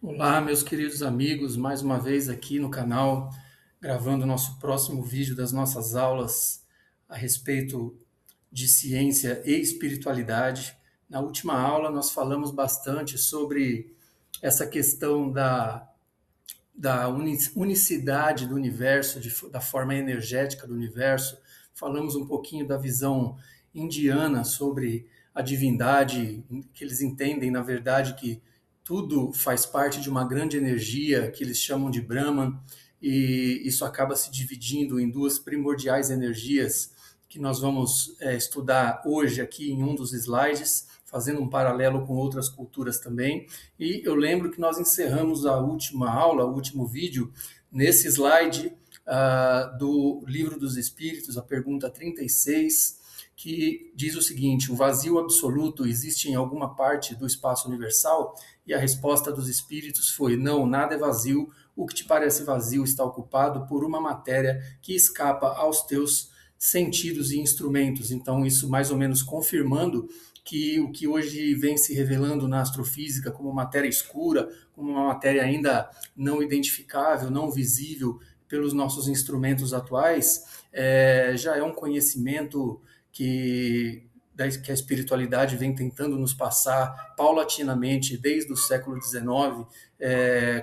Olá, meus queridos amigos, mais uma vez aqui no canal, gravando o nosso próximo vídeo das nossas aulas a respeito de ciência e espiritualidade. Na última aula, nós falamos bastante sobre essa questão da unicidade do universo, da forma energética do universo. Falamos um pouquinho da visão indiana sobre a divindade, que eles entendem, na verdade, que tudo faz parte de uma grande energia que eles chamam de Brahman, e isso acaba se dividindo em duas primordiais energias que nós vamos estudar hoje aqui em um dos slides, fazendo um paralelo com outras culturas também. E eu lembro que nós encerramos a última aula, o último vídeo, nesse slide do Livro dos Espíritos, a pergunta 36, que diz o seguinte: o vazio absoluto existe em alguma parte do espaço universal? E a resposta dos espíritos foi: não, nada é vazio. O que te parece vazio está ocupado por uma matéria que escapa aos teus sentidos e instrumentos. Então, isso mais ou menos confirmando que o que hoje vem se revelando na astrofísica como matéria escura, como uma matéria ainda não identificável, não visível pelos nossos instrumentos atuais, já é um conhecimento que a espiritualidade vem tentando nos passar paulatinamente desde o século XIX,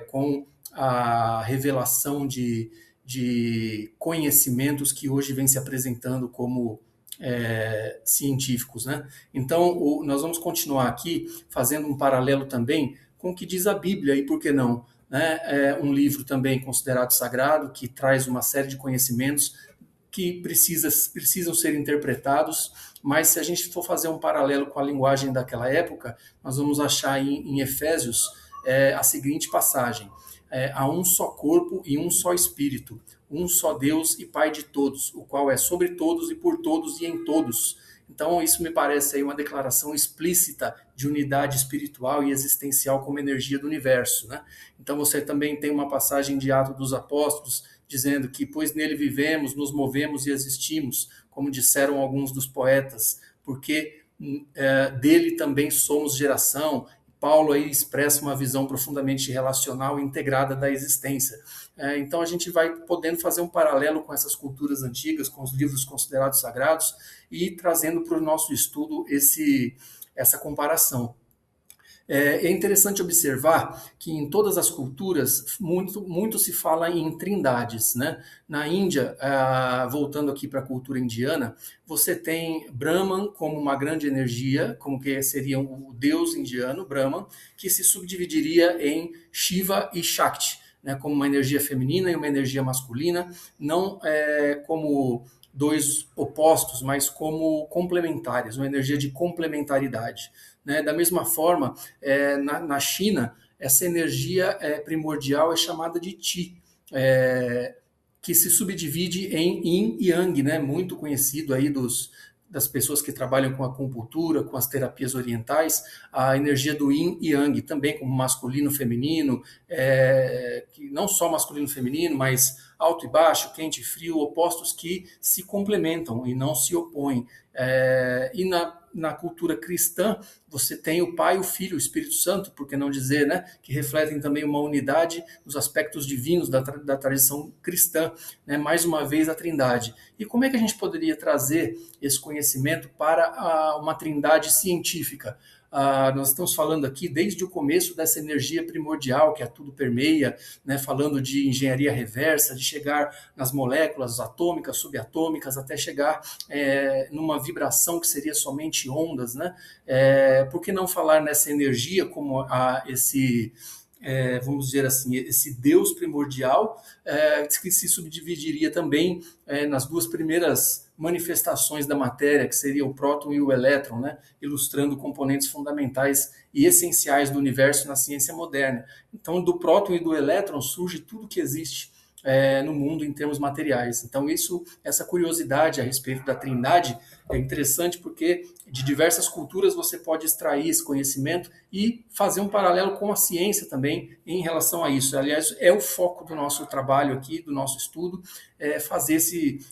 com a revelação de conhecimentos que hoje vem se apresentando como científicos, né? Então, nós vamos continuar aqui fazendo um paralelo também com o que diz a Bíblia, e por que não? Né? É um livro também considerado sagrado, que traz uma série de conhecimentos que precisam ser interpretados, mas se a gente for fazer um paralelo com a linguagem daquela época, nós vamos achar em Efésios a seguinte passagem: há um só corpo e um só espírito, um só Deus e Pai de todos, o qual é sobre todos e por todos e em todos. Então, isso me parece aí uma declaração explícita de unidade espiritual e existencial como energia do universo, né? Então, você também tem uma passagem de Atos dos Apóstolos dizendo que, pois nele vivemos, nos movemos e existimos, como disseram alguns dos poetas, porque dele também somos geração. Paulo aí expressa uma visão profundamente relacional e integrada da existência. Então a gente vai podendo fazer um paralelo com essas culturas antigas, com os livros considerados sagrados, e trazendo para o nosso estudo essa comparação. É interessante observar que em todas as culturas muito se fala em trindades, né? Na Índia, voltando aqui para a cultura indiana, você tem Brahman como uma grande energia, como que seria o deus indiano, Brahman, que se subdividiria em Shiva e Shakti, né? Como uma energia feminina e uma energia masculina, não como dois opostos, mas como complementares, uma energia de complementaridade. Né? Da mesma forma, na China, essa energia primordial é chamada de Qi, que se subdivide em Yin e Yang, né? Muito conhecido aí das pessoas que trabalham com a acupuntura, com as terapias orientais, a energia do Yin e Yang, também como masculino e feminino, que não só masculino e feminino, mas alto e baixo, quente e frio, opostos que se complementam e não se opõem. E na cultura cristã, você tem o Pai, o Filho, o Espírito Santo, por que não dizer, né, que refletem também uma unidade nos aspectos divinos da tradição cristã, né, mais uma vez a Trindade. E como é que a gente poderia trazer esse conhecimento para uma trindade científica? Nós estamos falando aqui desde o começo dessa energia primordial que a tudo permeia, né, falando de engenharia reversa, de chegar nas moléculas atômicas, subatômicas, até chegar numa vibração que seria somente ondas, né? Por que não falar nessa energia como vamos dizer assim, esse Deus primordial, que se subdividiria também nas duas primeiras manifestações da matéria, que seria o próton e o elétron, né? Ilustrando componentes fundamentais e essenciais do universo na ciência moderna. Então, do próton e do elétron surge tudo que existe. no mundo em termos materiais. Então, essa curiosidade a respeito da Trindade é interessante porque de diversas culturas você pode extrair esse conhecimento e fazer um paralelo com a ciência também em relação a isso. Aliás, é o foco do nosso trabalho aqui, do nosso estudo, fazer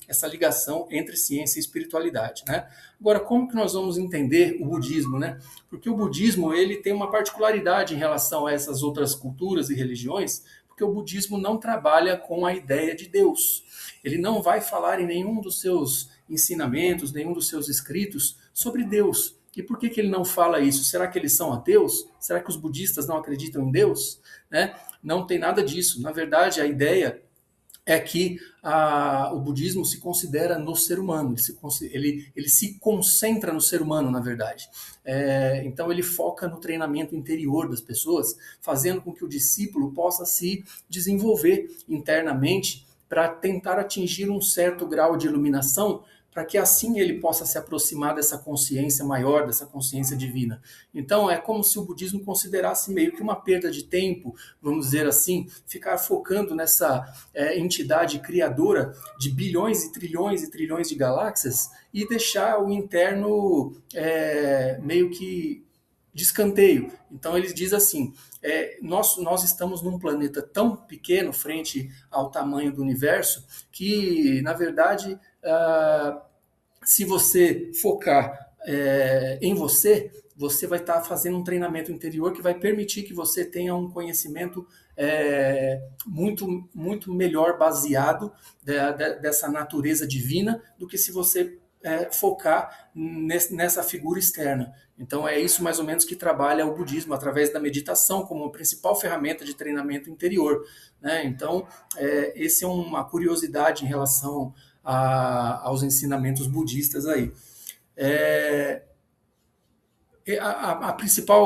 essa ligação entre ciência e espiritualidade, né? Agora, como que nós vamos entender o budismo, né? Porque o budismo ele tem uma particularidade em relação a essas outras culturas e religiões, porque o budismo não trabalha com a ideia de Deus. Ele não vai falar em nenhum dos seus ensinamentos, nenhum dos seus escritos sobre Deus. E por que ele não fala isso? Será que eles são ateus? Será que os budistas não acreditam em Deus? Né? Não tem nada disso. Na verdade, a ideia é que o budismo se considera no ser humano, ele se concentra no ser humano, na verdade. Então ele foca no treinamento interior das pessoas, fazendo com que o discípulo possa se desenvolver internamente para tentar atingir um certo grau de iluminação, para que assim ele possa se aproximar dessa consciência maior, dessa consciência divina. Então é como se o budismo considerasse meio que uma perda de tempo, vamos dizer assim, ficar focando nessa entidade criadora de bilhões e trilhões de galáxias e deixar o interno meio que de escanteio. Então ele diz assim, nós estamos num planeta tão pequeno frente ao tamanho do universo que, na verdade, se você focar em você, você vai estar fazendo um treinamento interior que vai permitir que você tenha um conhecimento muito, muito melhor baseado dessa natureza divina do que se você focar nessa figura externa. Então é isso mais ou menos que trabalha o budismo, através da meditação como a principal ferramenta de treinamento interior, né? Então essa é uma curiosidade em relação aos ensinamentos budistas aí. O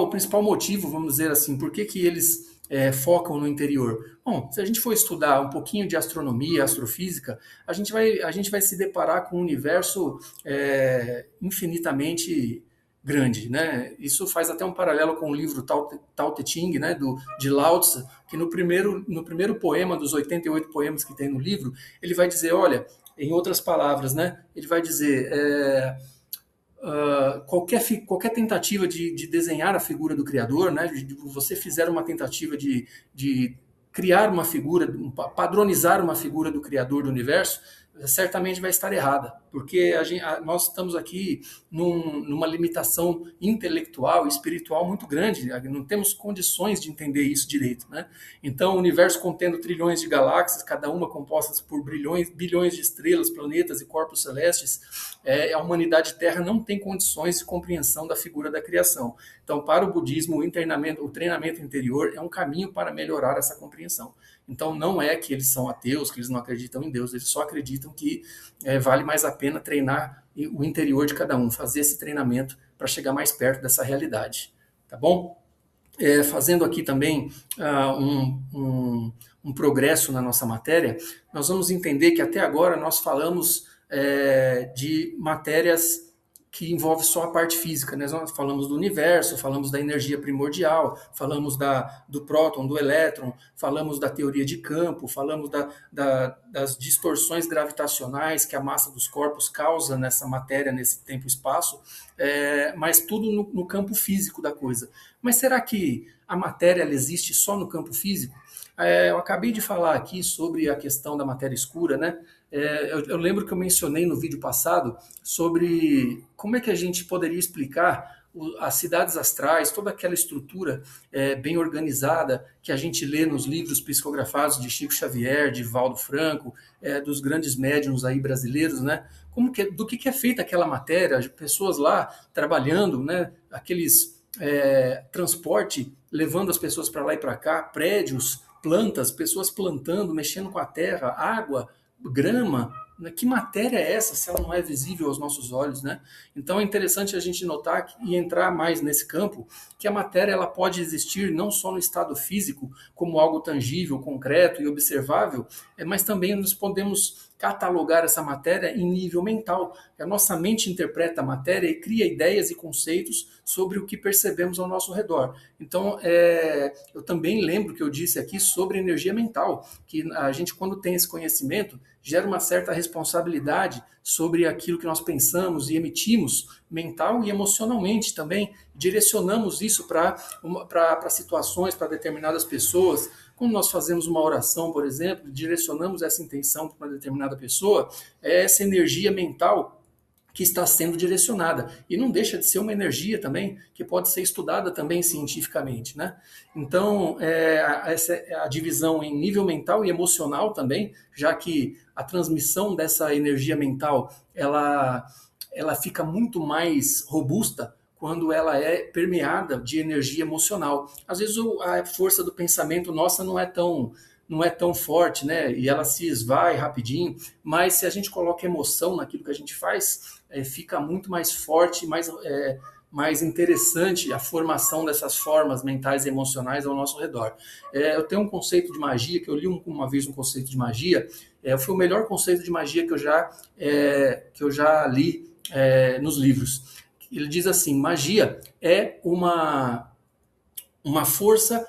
principal motivo, vamos dizer assim, por que eles focam no interior? Bom, se a gente for estudar um pouquinho de astronomia, astrofísica, a gente vai se deparar com um universo infinitamente grande, né? Isso faz até um paralelo com o livro Tao Te Ching, né, de Lao Tzu, que no primeiro poema, dos 88 poemas que tem no livro, ele vai dizer, olha, em outras palavras, né, ele vai dizer... qualquer tentativa de desenhar a figura do Criador, né, de você fizer uma tentativa de criar uma figura, padronizar uma figura do Criador do Universo, certamente vai estar errada, porque nós estamos aqui numa limitação intelectual e espiritual muito grande, não temos condições de entender isso direito, né? Então, o universo contendo trilhões de galáxias, cada uma composta por bilhões de estrelas, planetas e corpos celestes, a humanidade Terra não tem condições de compreensão da figura da criação. Então, para o budismo, o treinamento interior é um caminho para melhorar essa compreensão. Então, não é que eles são ateus, que eles não acreditam em Deus, eles só acreditam que vale mais a pena treinar o interior de cada um, fazer esse treinamento para chegar mais perto dessa realidade. Tá bom? Fazendo aqui também um progresso na nossa matéria, nós vamos entender que até agora nós falamos de matérias que envolve só a parte física, né? Nós falamos do universo, falamos da energia primordial, falamos do próton, do elétron, falamos da teoria de campo, falamos das distorções gravitacionais que a massa dos corpos causa nessa matéria, nesse tempo e espaço, mas tudo no campo físico da coisa. Mas será que a matéria ela existe só no campo físico? Eu acabei de falar aqui sobre a questão da matéria escura, né? Eu lembro que eu mencionei no vídeo passado sobre como é que a gente poderia explicar as cidades astrais, toda aquela estrutura bem organizada que a gente lê nos livros psicografados de Chico Xavier, de Valdo Franco, dos grandes médiuns aí brasileiros, né? Do que é feita aquela matéria, pessoas lá trabalhando, né? Aqueles transporte levando as pessoas para lá e para cá, prédios, plantas, pessoas plantando, mexendo com a terra, água, grama. Que matéria é essa se ela não é visível aos nossos olhos, né? Então é interessante a gente notar e entrar mais nesse campo que a matéria ela pode existir não só no estado físico como algo tangível, concreto e observável, mas também nós podemos catalogar essa matéria em nível mental. A nossa mente interpreta a matéria e cria ideias e conceitos sobre o que percebemos ao nosso redor. Então, eu também lembro que eu disse aqui sobre energia mental, que a gente, quando tem esse conhecimento, gera uma certa responsabilidade sobre aquilo que nós pensamos e emitimos mental e emocionalmente também. Direcionamos isso para situações, para determinadas pessoas. Quando nós fazemos uma oração, por exemplo, direcionamos essa intenção para uma determinada pessoa, é essa energia mental que está sendo direcionada. E não deixa de ser uma energia também que pode ser estudada também cientificamente, né? Então, essa é a divisão em nível mental e emocional também, já que a transmissão dessa energia mental, ela fica muito mais robusta quando ela é permeada de energia emocional. Às vezes a força do pensamento nossa não é tão forte, né? E ela se esvai rapidinho, mas se a gente coloca emoção naquilo que a gente faz, fica muito mais forte, mais interessante a formação dessas formas mentais e emocionais ao nosso redor. Eu tenho um conceito de magia, que eu li uma vez um conceito de magia, foi o melhor conceito de magia que eu já li nos livros. Ele diz assim: magia é uma força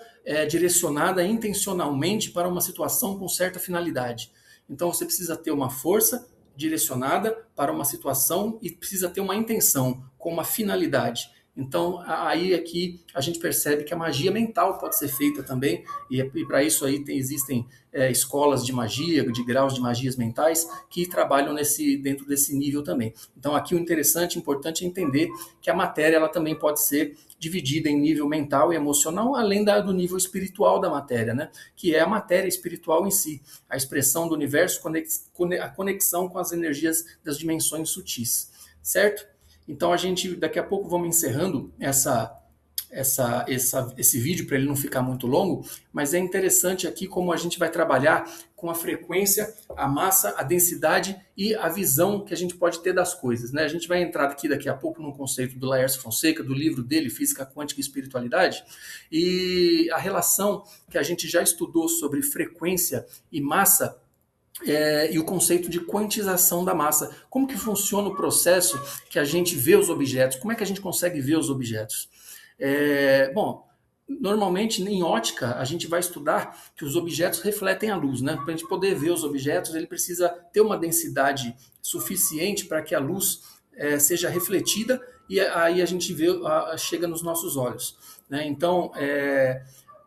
direcionada intencionalmente para uma situação com certa finalidade. Então você precisa ter uma força direcionada para uma situação e precisa ter uma intenção com uma finalidade. Então aí aqui a gente percebe que a magia mental pode ser feita também, e para isso aí existem escolas de magia, de graus de magias mentais que trabalham dentro desse nível também. Então aqui o interessante, importante é entender que a matéria ela também pode ser dividida em nível mental e emocional, além do nível espiritual da matéria, né? Que é a matéria espiritual em si, a expressão do universo, a conexão com as energias das dimensões sutis, certo? Então a gente, daqui a pouco vamos encerrando esse vídeo para ele não ficar muito longo, mas é interessante aqui como a gente vai trabalhar com a frequência, a massa, a densidade e a visão que a gente pode ter das coisas, né? A gente vai entrar aqui daqui a pouco no conceito do Laércio Fonseca, do livro dele, Física Quântica e Espiritualidade, e a relação que a gente já estudou sobre frequência e massa, e o conceito de quantização da massa. Como que funciona o processo que a gente vê os objetos? Como é que a gente consegue ver os objetos? Bom, normalmente em ótica a gente vai estudar que os objetos refletem a luz, né? Para a gente poder ver os objetos, ele precisa ter uma densidade suficiente para que a luz seja refletida e aí a gente chega nos nossos olhos, né? Então,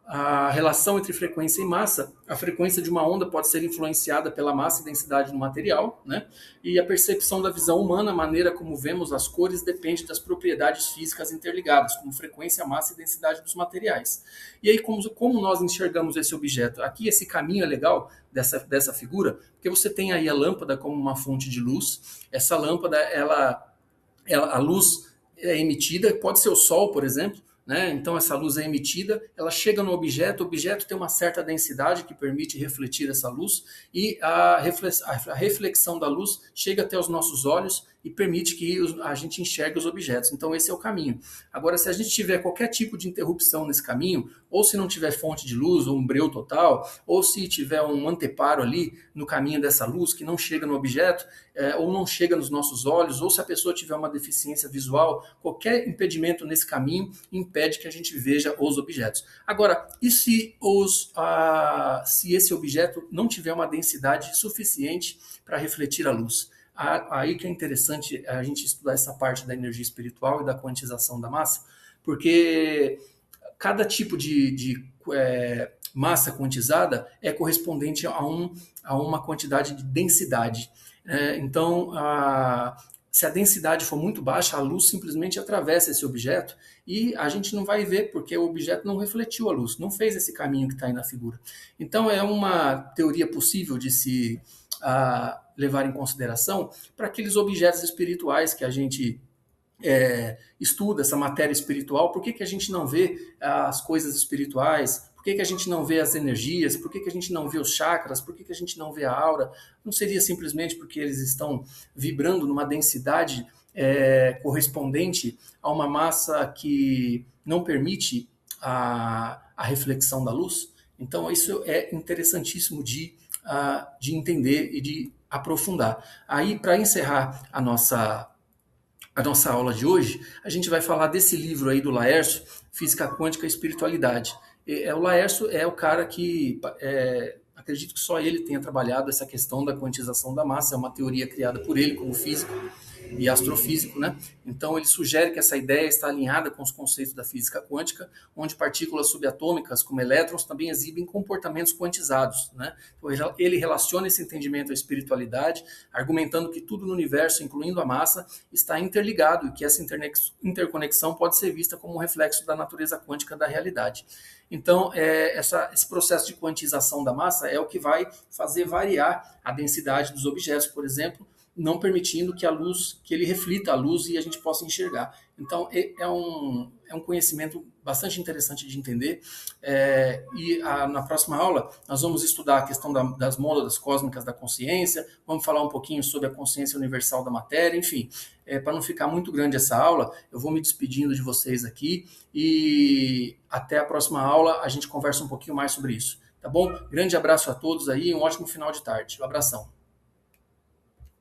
a relação entre frequência e massa, a frequência de uma onda pode ser influenciada pela massa e densidade do material, né? E a percepção da visão humana, a maneira como vemos as cores, depende das propriedades físicas interligadas, como frequência, massa e densidade dos materiais. E aí, como nós enxergamos esse objeto? Aqui, esse caminho é legal dessa figura, porque você tem aí a lâmpada como uma fonte de luz. Essa lâmpada, a luz é emitida, pode ser o sol, por exemplo, né? Então essa luz é emitida, ela chega no objeto, o objeto tem uma certa densidade que permite refletir essa luz e a reflexão da luz chega até os nossos olhos e permite que a gente enxergue os objetos. Então esse é o caminho. Agora, se a gente tiver qualquer tipo de interrupção nesse caminho, ou se não tiver fonte de luz, ou um breu total, ou se tiver um anteparo ali no caminho dessa luz que não chega no objeto, ou não chega nos nossos olhos, ou se a pessoa tiver uma deficiência visual, qualquer impedimento nesse caminho impede que a gente veja os objetos. Agora, e se esse objeto não tiver uma densidade suficiente para refletir a luz? Aí que é interessante a gente estudar essa parte da energia espiritual e da quantização da massa, porque cada tipo de massa quantizada é correspondente a uma quantidade de densidade. Então, se a densidade for muito baixa, a luz simplesmente atravessa esse objeto e a gente não vai ver, porque o objeto não refletiu a luz, não fez esse caminho que está aí na figura. Então, é uma teoria possível de se levar em consideração para aqueles objetos espirituais que a gente estuda, essa matéria espiritual. Por que a gente não vê as coisas espirituais? Por que a gente não vê as energias? Por que a gente não vê os chakras? Por que a gente não vê a aura? Não seria simplesmente porque eles estão vibrando numa densidade correspondente a uma massa que não permite a reflexão da luz? Então, isso é interessantíssimo de entender e de aprofundar. Aí, para encerrar a nossa aula de hoje, a gente vai falar desse livro aí do Laércio, Física Quântica e Espiritualidade. O Laércio é o cara que, acredito que só ele tenha trabalhado essa questão da quantização da massa, é uma teoria criada por ele como físico e astrofísico, né? Então ele sugere que essa ideia está alinhada com os conceitos da física quântica, onde partículas subatômicas, como elétrons, também exibem comportamentos quantizados, né? Então ele relaciona esse entendimento à espiritualidade, argumentando que tudo no universo, incluindo a massa, está interligado e que essa interconexão pode ser vista como um reflexo da natureza quântica da realidade. Então, esse processo de quantização da massa é o que vai fazer variar a densidade dos objetos, por exemplo, não permitindo que ele reflita a luz e a gente possa enxergar. Então, é um conhecimento bastante interessante de entender. Na próxima aula, nós vamos estudar a questão das mônadas cósmicas da consciência, vamos falar um pouquinho sobre a consciência universal da matéria, enfim. Para não ficar muito grande essa aula, eu vou me despedindo de vocês aqui e até a próxima aula a gente conversa um pouquinho mais sobre isso. Tá bom? Grande abraço a todos aí e um ótimo final de tarde. Um abração.